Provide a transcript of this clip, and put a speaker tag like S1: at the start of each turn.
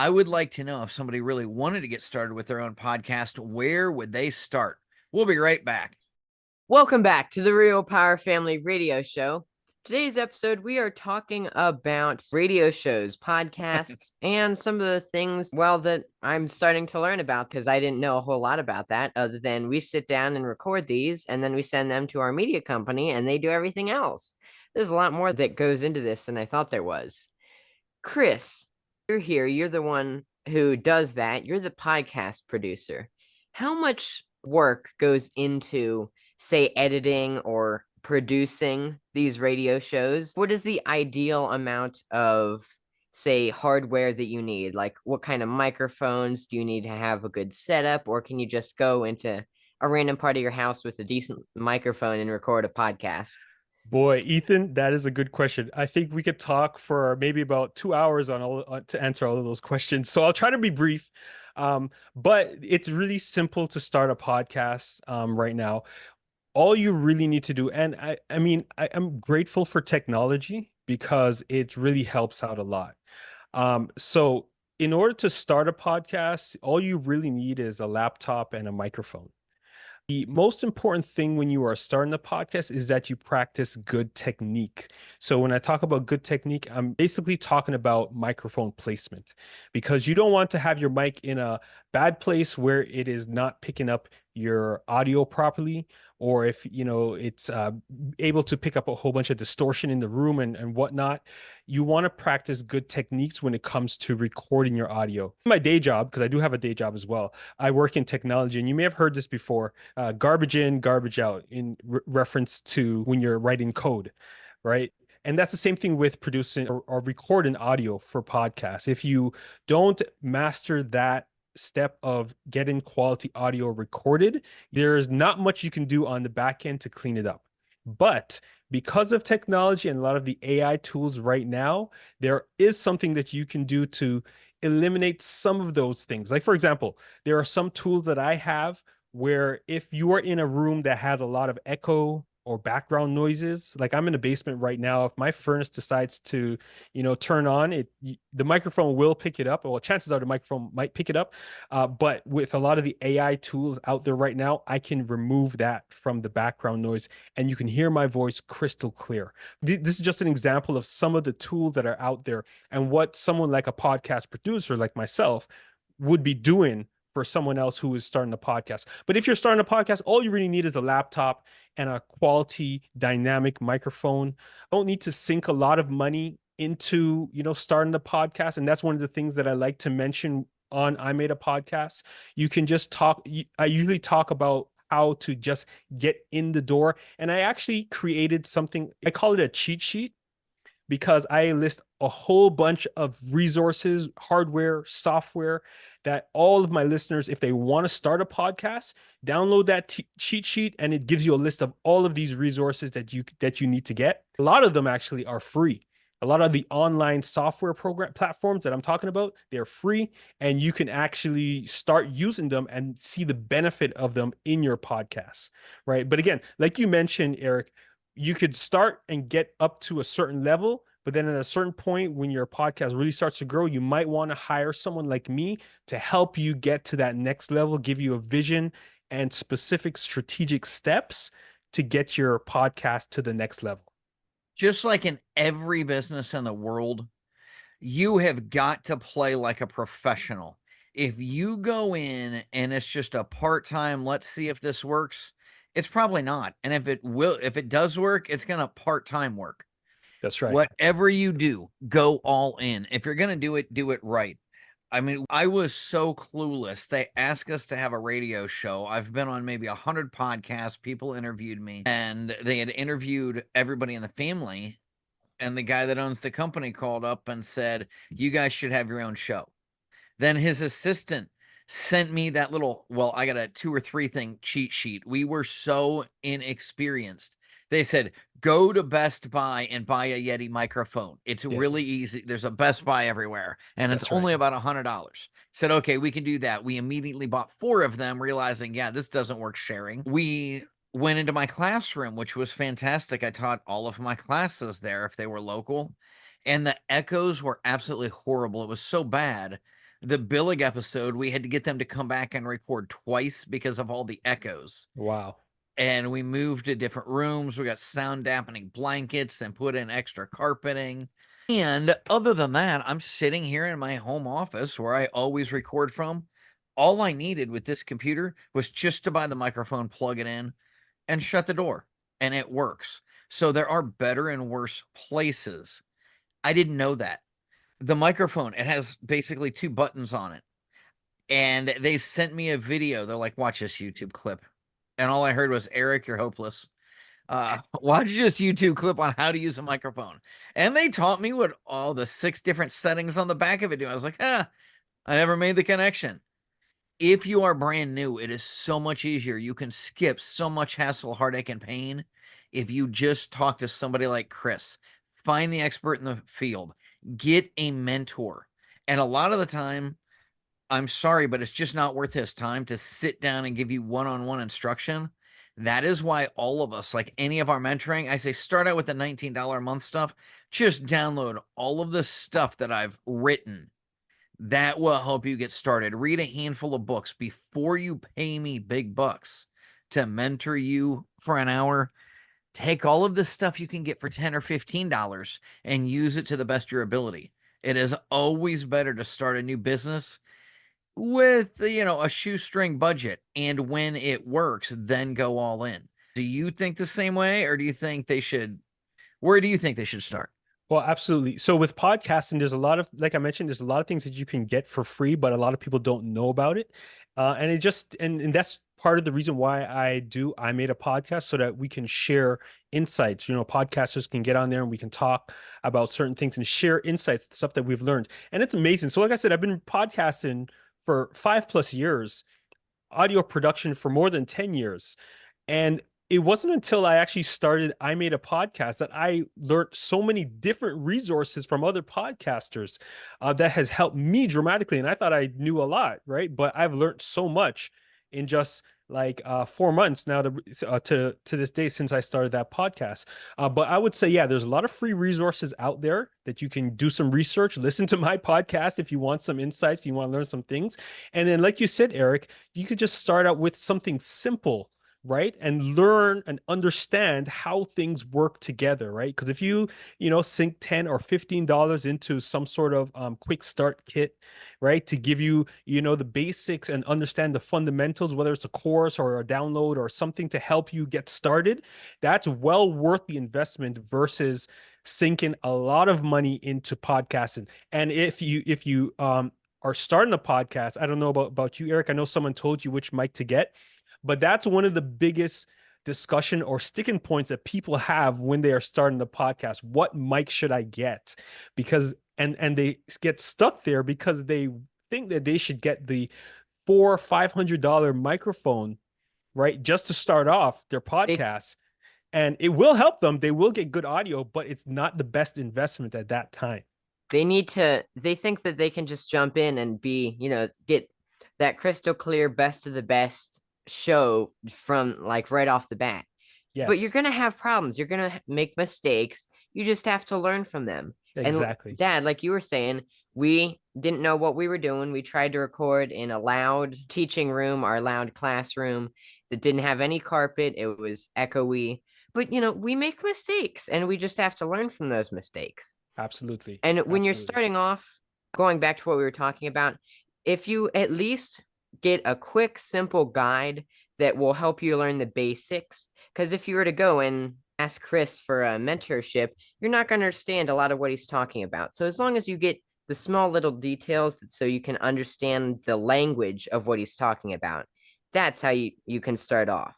S1: I would like to know if somebody really wanted to get started with their own podcast, where would they start? We'll be right back.
S2: Welcome back to the Real Power Family Radio Show. Today's episode, we are talking about radio shows, podcasts, and some of the things, that I'm starting to learn about because I didn't know a whole lot about that other than we sit down and record these and then we send them to our media company and they do everything else. There's a lot more that goes into this than I thought there was. Chris, you're here. You're the one who does that. You're the podcast producer. How much work goes into, say, editing or producing these radio shows? What is the ideal amount of, say, hardware that you need? Like, what kind of microphones do you need to have a good setup? Or can you just go into a random part of your house with a decent microphone and record a podcast?
S3: Boy, Ethan, that is a good question. I think we could talk for maybe about 2 hours to answer all of those questions. So I'll try to be brief. But it's really simple to start a podcast right now. All you really need to do, and I'm grateful for technology because it really helps out a lot. So in order to start a podcast, all you really need is a laptop and a microphone. The most important thing when you are starting a podcast is that you practice good technique. So when I talk about good technique, I'm basically talking about microphone placement, because you don't want to have your mic in a bad place where it is not picking up your audio properly, or if it's able to pick up a whole bunch of distortion in the room and whatnot. You want to practice good techniques when it comes to recording your audio. My day job, because I do have a day job as well, I work in technology, and you may have heard this before, garbage in, garbage out, in reference to when you're writing code, right? And that's the same thing with producing or recording audio for podcasts. If you don't master that step of getting quality audio recorded, there's not much you can do on the back end to clean it up. But because of technology and a lot of the AI tools right now, there is something that you can do to eliminate some of those things. Like, for example, there are some tools that I have where if you are in a room that has a lot of echo or background noises, like I'm in the basement right now, if my furnace decides to, turn on, the microphone will pick it up. Well, chances are the microphone might pick it up. But with a lot of the AI tools out there right now, I can remove that from the background noise and you can hear my voice crystal clear. This is just an example of some of the tools that are out there and what someone like a podcast producer like myself would be doing for someone else who is starting a podcast. But if you're starting a podcast, all you really need is a laptop and a quality dynamic microphone. Don't need to sink a lot of money into, starting the podcast. And that's one of the things that I like to mention on I Made a Podcast. You can just talk. I usually talk about how to just get in the door. And I actually created something, I call it a cheat sheet, because I list a whole bunch of resources, hardware, software, that all of my listeners, if they want to start a podcast, download that cheat sheet, and it gives you a list of all of these resources that you need to get. A lot of them actually are free. A lot of the online software program platforms that I'm talking about, they're free, and you can actually start using them and see the benefit of them in your podcast, right? But again, like you mentioned, Eric, you could start and get up to a certain level, but then at a certain point when your podcast really starts to grow, you might want to hire someone like me to help you get to that next level, give you a vision and specific strategic steps to get your podcast to the next level.
S1: Just like in every business in the world, you have got to play like a professional. If you go in and it's just a part-time, let's see if this works, it's probably not. And if it does work, it's going to part-time work.
S3: That's right.
S1: Whatever you do, go all in. If you're going to do it right. I mean, I was so clueless. They asked us to have a radio show. I've been on maybe 100 podcasts. People interviewed me, and they had interviewed everybody in the family. And the guy that owns the company called up and said, "You guys should have your own show." Then his assistant sent me that little, I got a 2 or 3 thing cheat sheet. We were so inexperienced. They said, "Go to Best Buy and buy a Yeti microphone. It's really easy. There's a Best Buy everywhere, and it's only about $100. Said, "Okay, we can do that." We immediately bought 4 of them, realizing, this doesn't work sharing. We went into my classroom, which was fantastic. I taught all of my classes there if they were local, and the echoes were absolutely horrible. It was so bad The Billig episode, we had to get them to come back and record twice because of all the echoes.
S3: Wow.
S1: And we moved to different rooms. We got sound dampening blankets and put in extra carpeting. And other than that, I'm sitting here in my home office where I always record from. All I needed with this computer was just to buy the microphone, plug it in, and shut the door. And it works. So there are better and worse places. I didn't know that. The microphone, it has basically 2 buttons on it. And they sent me a video. They're like, watch this YouTube clip. And all I heard was, Eric, you're hopeless. Watch this YouTube clip on how to use a microphone. And they taught me what all the 6 different settings on the back of it do. I was like, I never made the connection. If you are brand new, it is so much easier. You can skip so much hassle, heartache, and pain if you just talk to somebody like Chris. Find the expert in the field. Get a mentor. And a lot of the time, I'm sorry, but it's just not worth his time to sit down and give you one-on-one instruction. That is why all of us, like any of our mentoring, I say start out with the $19 a month stuff. Just download all of the stuff that I've written. That will help you get started. Read a handful of books before you pay me big bucks to mentor you for an hour. Take all of the stuff you can get for $10 or $15 and use it to the best of your ability. It is always better to start a new business with, a shoestring budget. And when it works, then go all in. Do you think the same way, or do you think where do you think they should start?
S3: Well, absolutely. So with podcasting, there's a lot of, like I mentioned, there's a lot of things that you can get for free, but a lot of people don't know about it. And it just, and that's part of the reason why I made a podcast, so that we can share insights. Podcasters can get on there and we can talk about certain things and share insights, stuff that we've learned. And it's amazing. So like I said, I've been podcasting for 5+ years, audio production for more than 10 years. And it wasn't until I actually started I Made a Podcast that I learned so many different resources from other podcasters that has helped me dramatically. And I thought I knew a lot, right? But I've learned so much in just like 4 months now to this day since I started that podcast. But I would say, yeah, there's a lot of free resources out there that you can do some research, listen to my podcast if you want some insights, you want to learn some things. And then, like you said, Eric, you could just start out with something simple, right? And learn and understand how things work together, right? Because if you sink $10 or $15 into some sort of quick start kit, right, to give you, the basics and understand the fundamentals, whether it's a course or a download or something to help you get started, that's well worth the investment versus sinking a lot of money into podcasting. And if you are starting a podcast, I don't know about you, Eric, I know someone told you which mic to get, but that's one of the biggest discussion or sticking points that people have when they are starting the podcast. What mic should I get? Because and they get stuck there because they think that they should get the $400 or $500 microphone, right, just to start off their podcast. And it will help them. They will get good audio, but it's not the best investment at that time.
S2: They think that they can just jump in and get that crystal clear, best of the best show from like right off the bat.
S3: Yes.
S2: But you're gonna have problems. You're gonna make mistakes. You just have to learn from them.
S3: Exactly.
S2: And Dad, like you were saying, we didn't know what we were doing. We tried to record in a loud teaching room, our loud classroom that didn't have any carpet. It was echoey. But we make mistakes, and we just have to learn from those mistakes.
S3: Absolutely.
S2: And when you're
S3: Absolutely.
S2: starting off, going back to what we were talking about, if you at least get a quick, simple guide that will help you learn the basics, because if you were to go and ask Chris for a mentorship, you're not going to understand a lot of what he's talking about. So as long as you get the small little details so you can understand the language of what he's talking about, that's how you can start off.